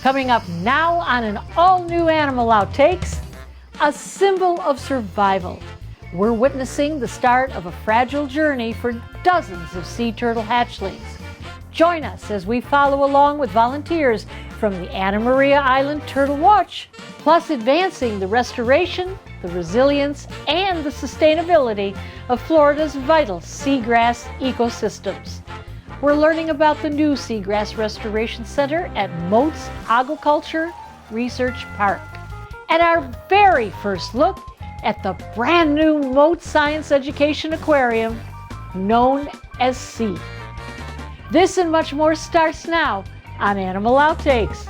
Coming up now on an all-new Animal Outtakes, a symbol of survival. We're witnessing the start of a fragile journey for dozens of sea turtle hatchlings. Join us as we follow along with volunteers from the Anna Maria Island Turtle Watch, plus advancing the restoration, the resilience, and the sustainability of Florida's vital seagrass ecosystems. We're learning about the new Seagrass Restoration Center at Mote's Aquaculture Research Park. And our very first look at the brand new Mote Science Education Aquarium, known as Sea. This and much more starts now on Animal Outtakes.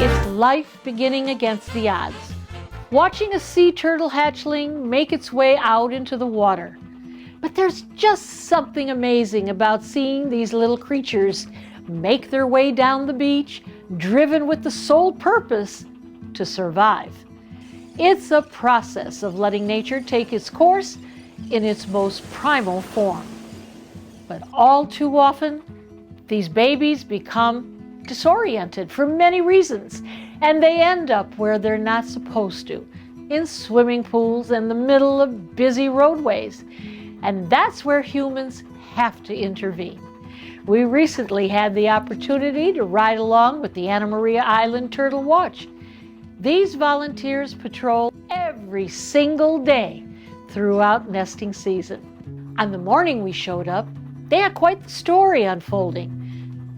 It's life beginning against the odds. Watching a sea turtle hatchling make its way out into the water. But there's just something amazing about seeing these little creatures make their way down the beach, driven with the sole purpose to survive. It's a process of letting nature take its course in its most primal form. But all too often, these babies become disoriented for many reasons, and they end up where they're not supposed to, in swimming pools in the middle of busy roadways. And that's where humans have to intervene. We recently had the opportunity to ride along with the Anna Maria Island Turtle Watch. These volunteers patrol every single day throughout nesting season. On the morning we showed up, they had quite the story unfolding.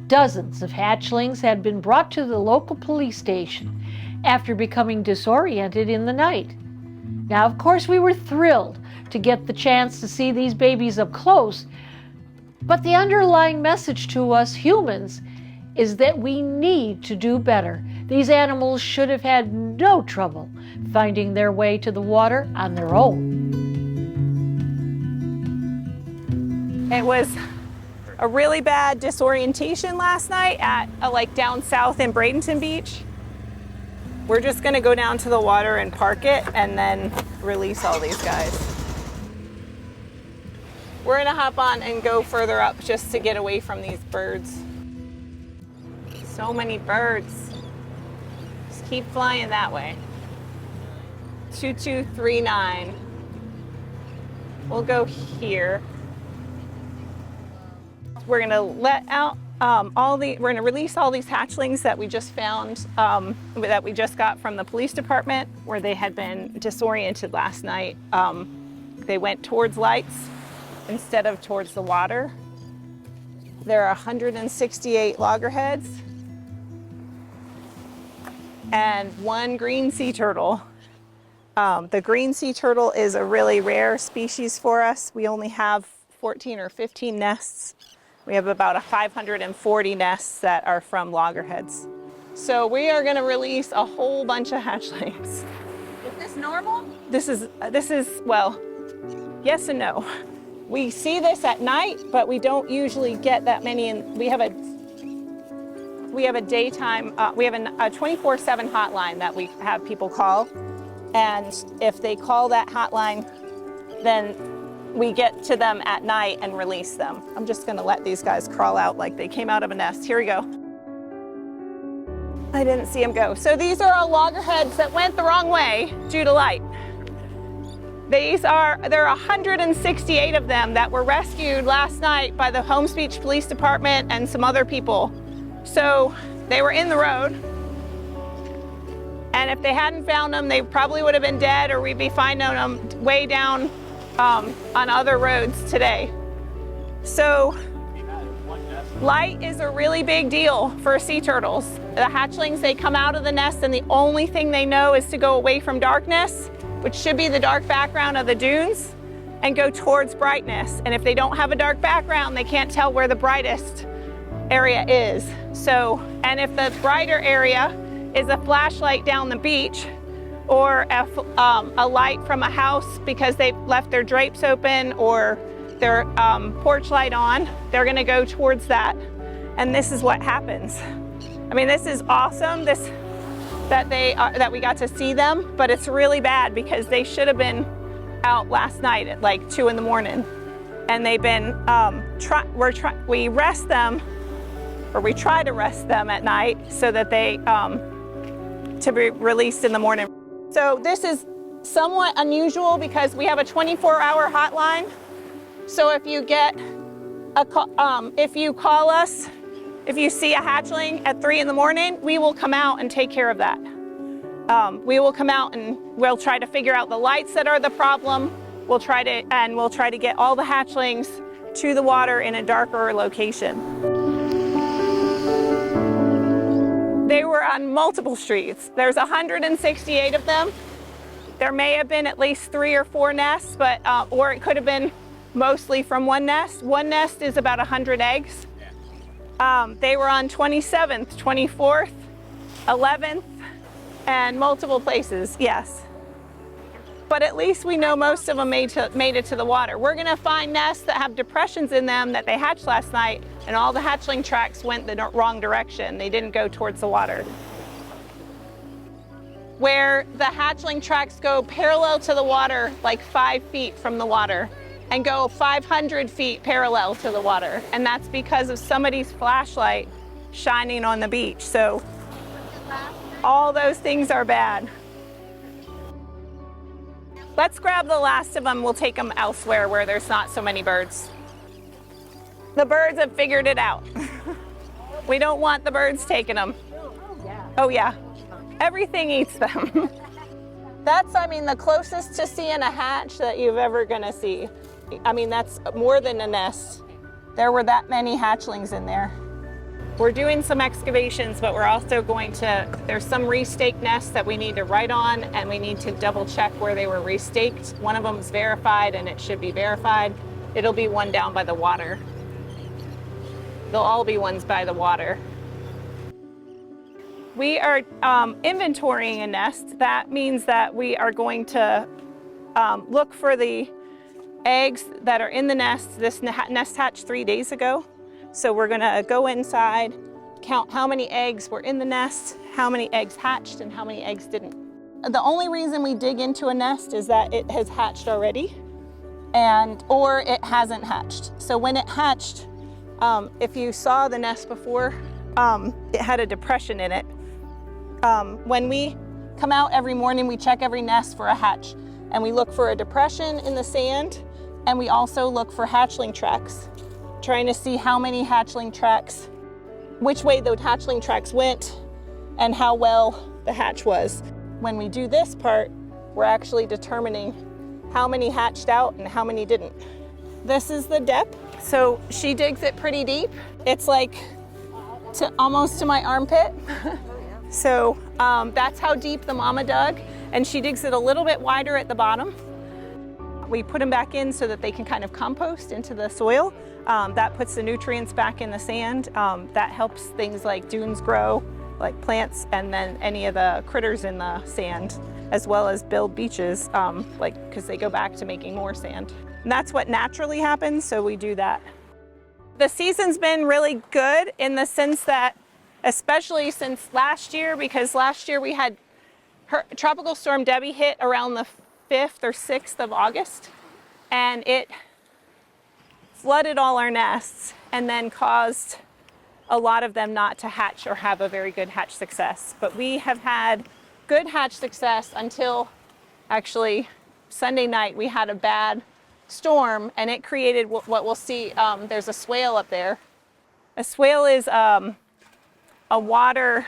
Dozens of hatchlings had been brought to the local police station after becoming disoriented in the night. Now, of course, we were thrilled to get the chance to see these babies up close, but the underlying message to us humans is that we need to do better. These animals should have had no trouble finding their way to the water on their own. It was a really bad disorientation last night at like down south in Bradenton Beach. We're just gonna go down to the water and park it and then release all these guys. We're gonna hop on and go further up just to get away from these birds. So many birds. Just keep flying that way. 2239. We'll go here. We're gonna let out we're gonna release all these hatchlings that we just found, that we just got from the police department, where they had been disoriented last night. They went towards lights instead of towards the water. There are 168 loggerheads and one green sea turtle. The green sea turtle is a really rare species for us. We only have 14 or 15 nests. We have about 540 nests that are from loggerheads. So we are going to release a whole bunch of hatchlings. Is this normal? This is, well, yes and no. We see this at night, but we don't usually get that many. And we have a daytime, we have a 24/7 hotline that we have people call. And if they call that hotline, then we get to them at night and release them. I'm just gonna let these guys crawl out like they came out of a nest. Here we go. I didn't see them go. So these are all loggerheads that went the wrong way due to light. There are 168 of them that were rescued last night by the Holmes Beach Police Department and some other people. So they were in the road. And if they hadn't found them, they probably would have been dead, or we'd be finding them way down on other roads today. So light is a really big deal for sea turtles. The hatchlings, they come out of the nest and the only thing they know is to go away from darkness, which should be the dark background of the dunes, and go towards brightness. And if they don't have a dark background, they can't tell where the brightest area is. So, and if the brighter area is a flashlight down the beach, or a light from a house because they've left their drapes open or their porch light on, they're gonna go towards that. And this is what happens. I mean, this is awesome. that we got to see them, but it's really bad because they should have been out last night at like 2 in the morning. And they've been, we rest them, or we try to rest them at night so that they, to be released in the morning. So this is somewhat unusual because we have a 24-hour hotline. So if you get a call, if you call us, if you see a hatchling at 3 in the morning, we will come out and take care of that. We will come out and we'll try to figure out the lights that are the problem. We'll try to get all the hatchlings to the water in a darker location. They were on multiple streets. There's 168 of them. There may have been at least 3 or 4 nests, but or it could have been mostly from one nest. One nest is about 100 eggs. They were on 27th, 24th, 11th, and multiple places, yes. But at least we know most of them made it to the water. We're gonna find nests that have depressions in them that they hatched last night, and all the hatchling tracks went the wrong direction. They didn't go towards the water. Where the hatchling tracks go parallel to the water, like 5 feet from the water, and go 500 feet parallel to the water. And that's because of somebody's flashlight shining on the beach. So all those things are bad. Let's grab the last of them. We'll take them elsewhere where there's not so many birds. The birds have figured it out. We don't want the birds taking them. Oh yeah, everything eats them. That's, I mean, the closest to seeing a hatch that you've ever gonna see. I mean, that's more than a nest. There were that many hatchlings in there. We're doing some excavations, but we're also going to, there's some restake nests that we need to write on, and we need to double check where they were restaked. One of them is verified, and it should be verified. It'll be one down by the water. They'll all be ones by the water. We are inventorying a nest. That means that we are going to look for the eggs that are in the nest. This nest hatched 3 days ago. So we're gonna go inside, count how many eggs were in the nest, how many eggs hatched, and how many eggs didn't. The only reason we dig into a nest is that it has hatched already, or it hasn't hatched. So when it hatched, if you saw the nest before, it had a depression in it. When we come out every morning, we check every nest for a hatch, and we look for a depression in the sand, and we also look for hatchling tracks, trying to see how many hatchling tracks, which way the hatchling tracks went, and how well the hatch was. When we do this part, we're actually determining how many hatched out and how many didn't. This is the depth. So she digs it pretty deep. It's like almost to my armpit. So that's how deep the mama dug, and she digs it a little bit wider at the bottom. We put them back in so that they can kind of compost into the soil. That puts the nutrients back in the sand. That helps things like dunes grow, like plants, and then any of the critters in the sand, as well as build beaches, because they go back to making more sand. And that's what naturally happens, so we do that. The season's been really good in the sense that, especially since last year, because last year we had Tropical Storm Debbie hit around the 5th or 6th of August, and it flooded all our nests and then caused a lot of them not to hatch or have a very good hatch success. But we have had good hatch success until actually Sunday night. We had a bad storm, and it created what we'll see. There's a swale up there. A swale is a water,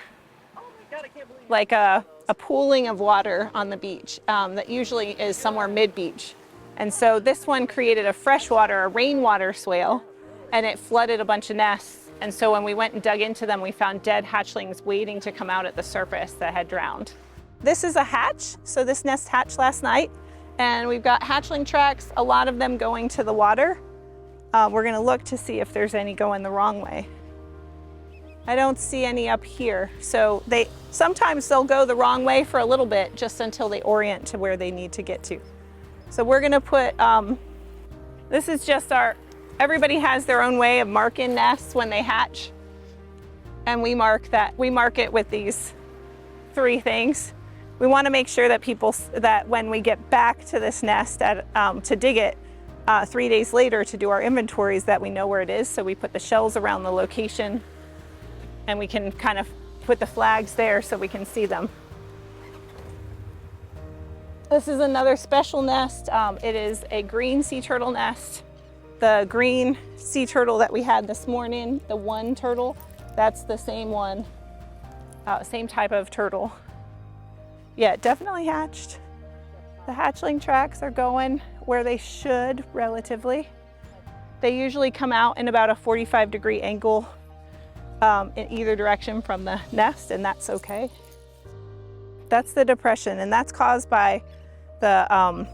like a pooling of water on the beach that usually is somewhere mid-beach. And so this one created a rainwater swale, and it flooded a bunch of nests. And so when we went and dug into them, we found dead hatchlings waiting to come out at the surface that had drowned. This is a hatch. So this nest hatched last night, and we've got hatchling tracks, a lot of them going to the water. We're gonna look to see if there's any going the wrong way. I don't see any up here. So sometimes they'll go the wrong way for a little bit, just until they orient to where they need to get to. So we're gonna put, this is just everybody has their own way of marking nests when they hatch. And we mark it with these three things. We want to make sure that that when we get back to this nest to dig it 3 days later to do our inventories, that we know where it is. So we put the shells around the location and we can kind of put the flags there so we can see them. This is another special nest. It is a green sea turtle nest. The green sea turtle that we had this morning, the one turtle, that's the same one, same type of turtle. Yeah, it definitely hatched. The hatchling tracks are going where they should, relatively. They usually come out in about a 45-degree angle in either direction from the nest, and that's okay. That's the depression, and that's caused by the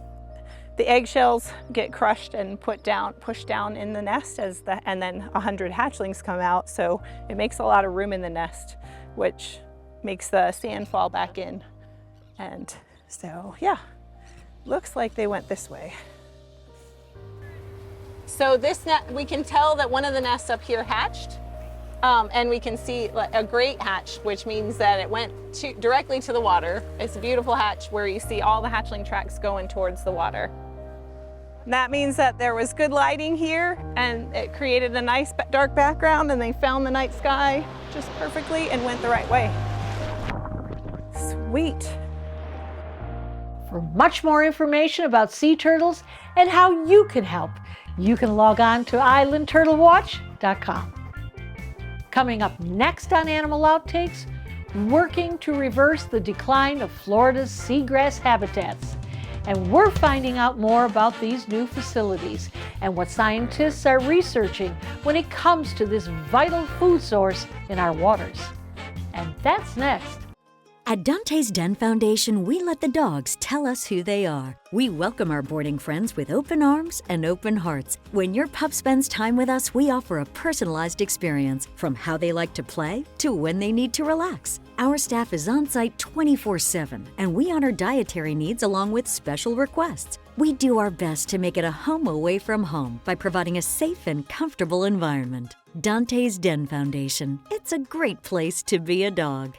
eggshells get crushed and pushed down in the nest and then 100 hatchlings come out, so it makes a lot of room in the nest, which makes the sand fall back in. And so, yeah, looks like they went this way. So this we can tell that one of the nests up here hatched, and we can see a great hatch, which means that it went directly to the water. It's a beautiful hatch where you see all the hatchling tracks going towards the water. And that means that there was good lighting here, and it created a nice dark background, and they found the night sky just perfectly and went the right way. Sweet. For much more information about sea turtles and how you can help, you can log on to islandturtlewatch.com. Coming up next on Animal Outtakes, working to reverse the decline of Florida's seagrass habitats. And we're finding out more about these new facilities and what scientists are researching when it comes to this vital food source in our waters. And that's next. At Dante's Den Foundation, we let the dogs tell us who they are. We welcome our boarding friends with open arms and open hearts. When your pup spends time with us, we offer a personalized experience, from how they like to play to when they need to relax. Our staff is on site 24/7, and we honor dietary needs along with special requests. We do our best to make it a home away from home by providing a safe and comfortable environment. Dante's Den Foundation. It's a great place to be a dog.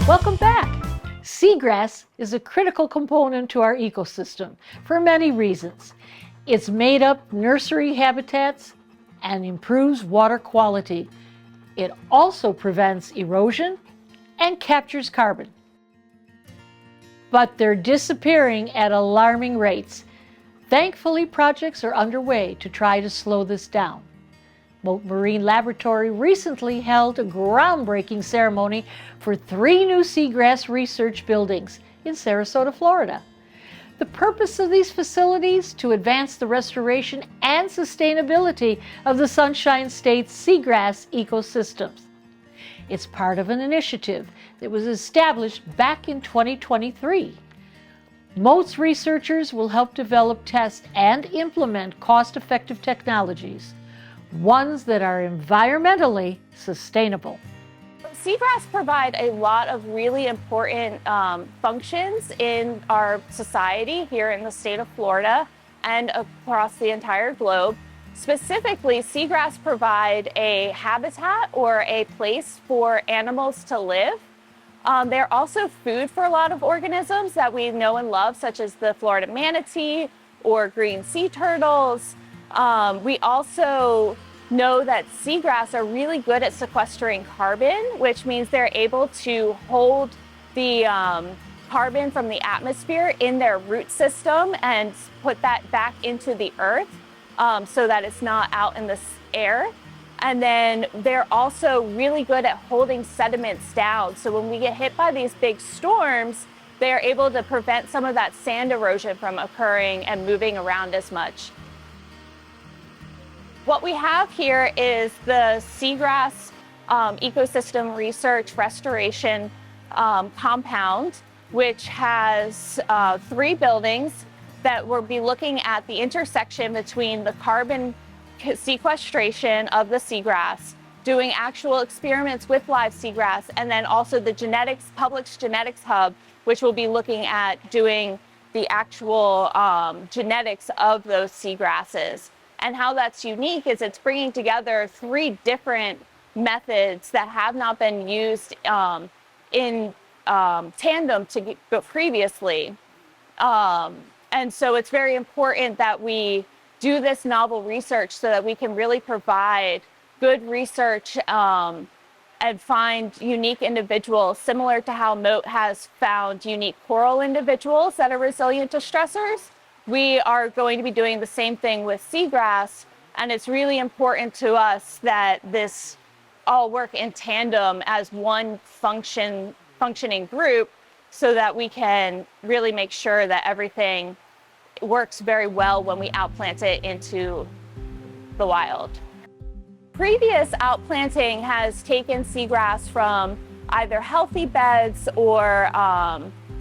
Welcome back. Seagrass is a critical component to our ecosystem for many reasons. It's made up nursery habitats and improves water quality. It also prevents erosion and captures carbon. But they're disappearing at alarming rates. Thankfully, projects are underway to try to slow this down. Mote Marine Laboratory recently held a groundbreaking ceremony for 3 new seagrass research buildings in Sarasota, Florida. The purpose of these facilities to advance the restoration and sustainability of the Sunshine State's seagrass ecosystems. It's part of an initiative that was established back in 2023. Mote's researchers will help develop, test, and implement cost-effective technologies, ones that are environmentally sustainable. Seagrass provide a lot of really important functions in our society here in the state of Florida and across the entire globe. Specifically, seagrass provide a habitat or a place for animals to live. They're also food for a lot of organisms that we know and love, such as the Florida manatee or green sea turtles. We also know that seagrass are really good at sequestering carbon, which means they're able to hold the carbon from the atmosphere in their root system and put that back into the earth so that it's not out in the air. And then they're also really good at holding sediments down. So when we get hit by these big storms, they're able to prevent some of that sand erosion from occurring and moving around as much. What we have here is the Seagrass Ecosystem Research Restoration Compound, which has 3 buildings that will be looking at the intersection between the carbon sequestration of the seagrass, doing actual experiments with live seagrass, and then also the Publix Genetics Hub, which will be looking at doing the actual genetics of those seagrasses. And how that's unique is it's bringing together 3 different methods that have not been used in tandem previously. And so it's very important that we do this novel research so that we can really provide good research and find unique individuals, similar to how Mote has found unique coral individuals that are resilient to stressors. We are going to be doing the same thing with seagrass, and it's really important to us that this all work in tandem as one functioning group so that we can really make sure that everything works very well when we outplant it into the wild. Previous outplanting has taken seagrass from either healthy beds or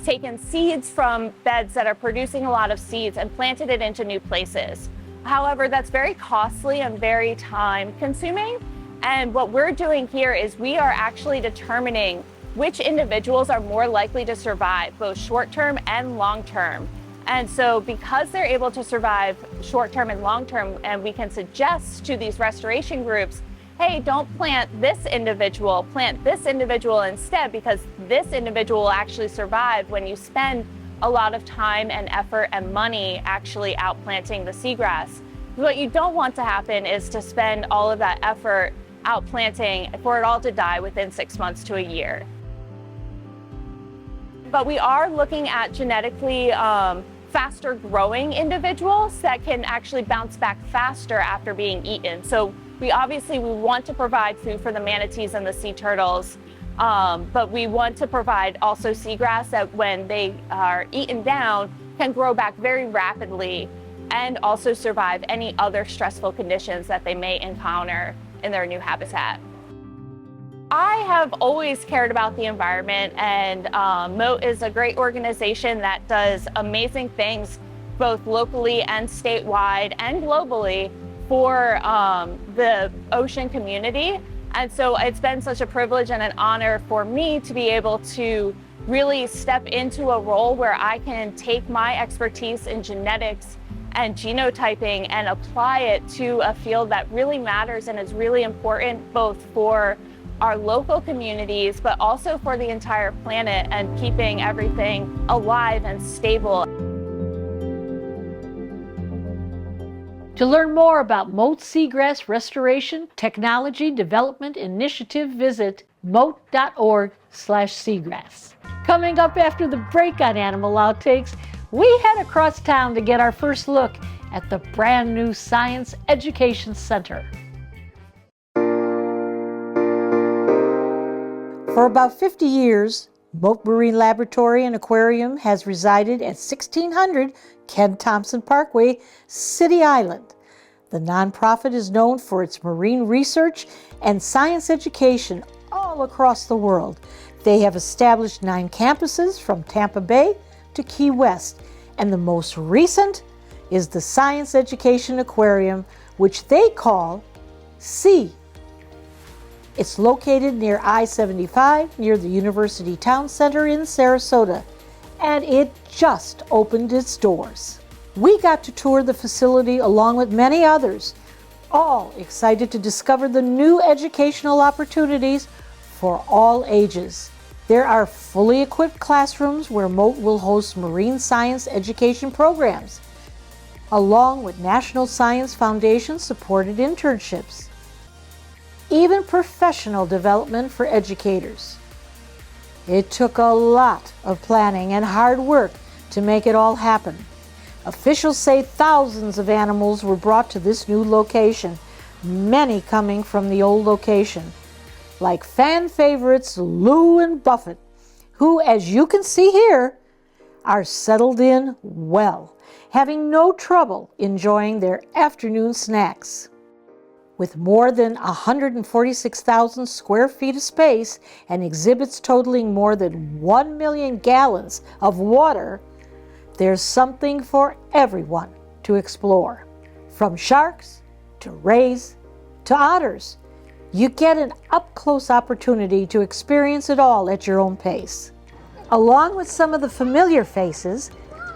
taken seeds from beds that are producing a lot of seeds and planted it into new places. However, that's very costly and very time consuming. And what we're doing here is we are actually determining which individuals are more likely to survive, both short-term and long-term. And so because they're able to survive short-term and long-term, and we can suggest to these restoration groups, hey, don't plant this individual, plant this individual instead, because this individual will actually survive when you spend a lot of time and effort and money actually outplanting the seagrass. What you don't want to happen is to spend all of that effort outplanting for it all to die within 6 months to a year. But we are looking at genetically faster growing individuals that can actually bounce back faster after being eaten. So we want to provide food for the manatees and the sea turtles, but we want to provide also seagrass that when they are eaten down can grow back very rapidly and also survive any other stressful conditions that they may encounter in their new habitat. I have always cared about the environment, and Mote is a great organization that does amazing things both locally and statewide and globally for the ocean community. And so it's been such a privilege and an honor for me to be able to really step into a role where I can take my expertise in genetics and genotyping and apply it to a field that really matters and is really important both for our local communities, but also for the entire planet and keeping everything alive and stable. To learn more about Mote Seagrass Restoration Technology Development Initiative, visit mote.org/seagrass. Coming up after the break on Animal Outtakes, we head across town to get our first look at the brand new Science Education Center. For about 50 years, Mote Marine Laboratory and Aquarium has resided at 1600 Ken Thompson Parkway, City Island. The nonprofit is known for its marine research and science education all across the world. They have established 9 campuses from Tampa Bay to Key West, and the most recent is the Science Education Aquarium, which they call SEA. It's located near I-75, near the University Town Center in Sarasota, and it just opened its doors. We got to tour the facility along with many others, all excited to discover the new educational opportunities for all ages. There are fully equipped classrooms where Mote will host marine science education programs, along with National Science Foundation supported internships. Even professional development for educators. It took a lot of planning and hard work to make it all happen. Officials say thousands of animals were brought to this new location, many coming from the old location, like fan favorites Lou and Buffett, who, as you can see here, are settled in well, having no trouble enjoying their afternoon snacks. With more than 146,000 square feet of space and exhibits totaling more than 1 million gallons of water, there's something for everyone to explore. From sharks to rays to otters, you get an up-close opportunity to experience it all at your own pace. Along with some of the familiar faces,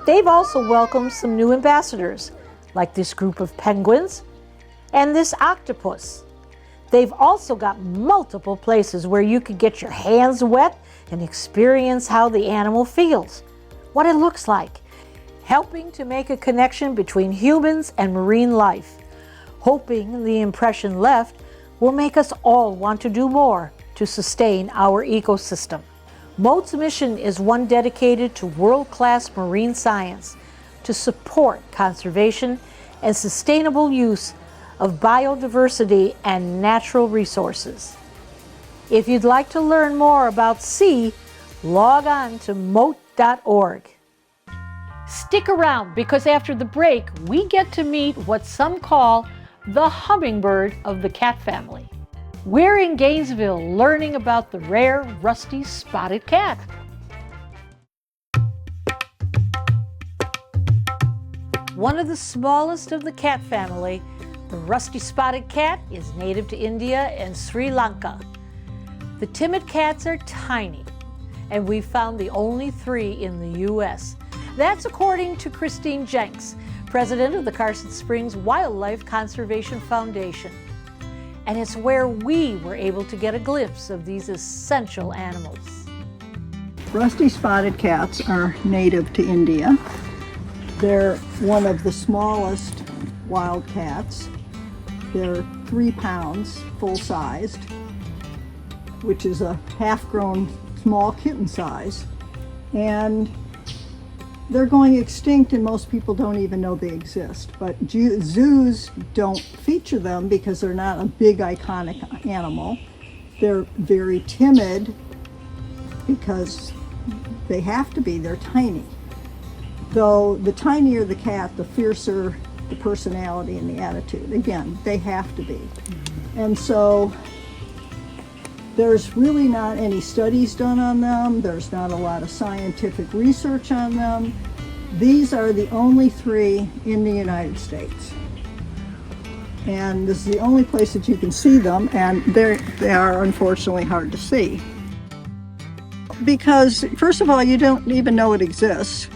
they've also welcomed some new ambassadors, like this group of penguins and this octopus. They've also got multiple places where you can get your hands wet and experience how the animal feels, what it looks like, helping to make a connection between humans and marine life, hoping the impression left will make us all want to do more to sustain our ecosystem. Mote's mission is one dedicated to world-class marine science to support conservation and sustainable use of biodiversity and natural resources. If you'd like to learn more about sea, log on to mote.org. Stick around, because after the break, we get to meet what some call the hummingbird of the cat family. We're in Gainesville learning about the rare rusty spotted cat. One of the smallest of the cat family, the rusty spotted cat is native to India and Sri Lanka. The timid cats are tiny, and we've found the only 3 in the U.S. That's according to Christine Jenks, president of the Carson Springs Wildlife Conservation Foundation. And it's where we were able to get a glimpse of these essential animals. Rusty spotted cats are native to India. They're one of the smallest wild cats. They're 3 pounds, full-sized, which is a half-grown small kitten size. And they're going extinct, and most people don't even know they exist. But zoos don't feature them because they're not a big, iconic animal. They're very timid because they have to be. They're tiny. Though the tinier the cat, the fiercer the personality and the attitude. Again, they have to be. And so there's really not any studies done on them. There's not a lot of scientific research on them. These are the only 3 in the United States. And this is the only place that you can see them, and they are unfortunately hard to see. Because, first of all, you don't even know it exists.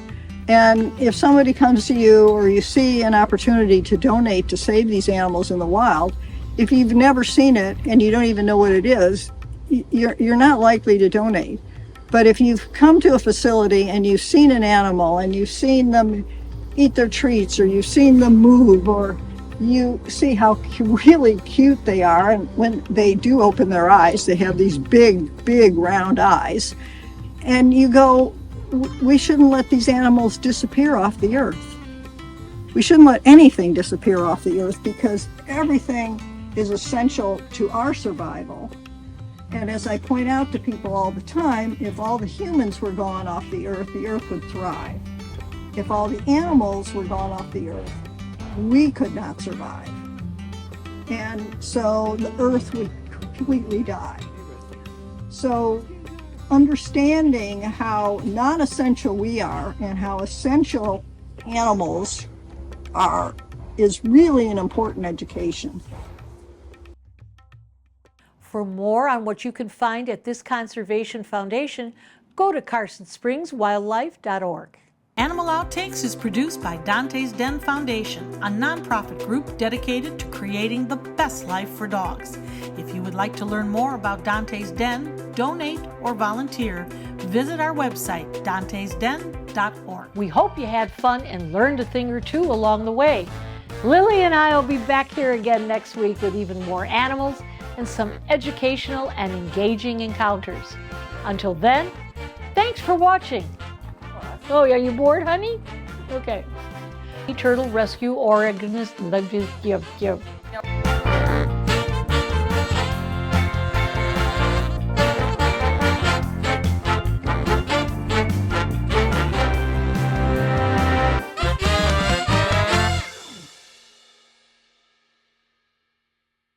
And if somebody comes to you or you see an opportunity to donate to save these animals in the wild, if you've never seen it and you don't even know what it is, you're not likely to donate. But if you've come to a facility and you've seen an animal and you've seen them eat their treats, or you've seen them move, or you see how really cute they are, and when they do open their eyes, they have these big round eyes, and you go, we shouldn't let these animals disappear off the earth. We shouldn't let anything disappear off the earth, because everything is essential to our survival. And as I point out to people all the time, if all the humans were gone off the earth would thrive. If all the animals were gone off the earth, we could not survive. And so the earth would completely die. So understanding how non-essential we are and how essential animals are is really an important education. For more on what you can find at this Conservation Foundation, go to carsonspringswildlife.org. Animal Outtakes is produced by Dante's Den Foundation, a nonprofit group dedicated to creating the best life for dogs. If you would like to learn more about Dante's Den, donate, or volunteer, visit our website, dantesden.org. We hope you had fun and learned a thing or two along the way. Lily and I will be back here again next week with even more animals and some educational and engaging encounters. Until then, thanks for watching. Oh, are you bored, honey? Okay. Turtle Rescue Organization.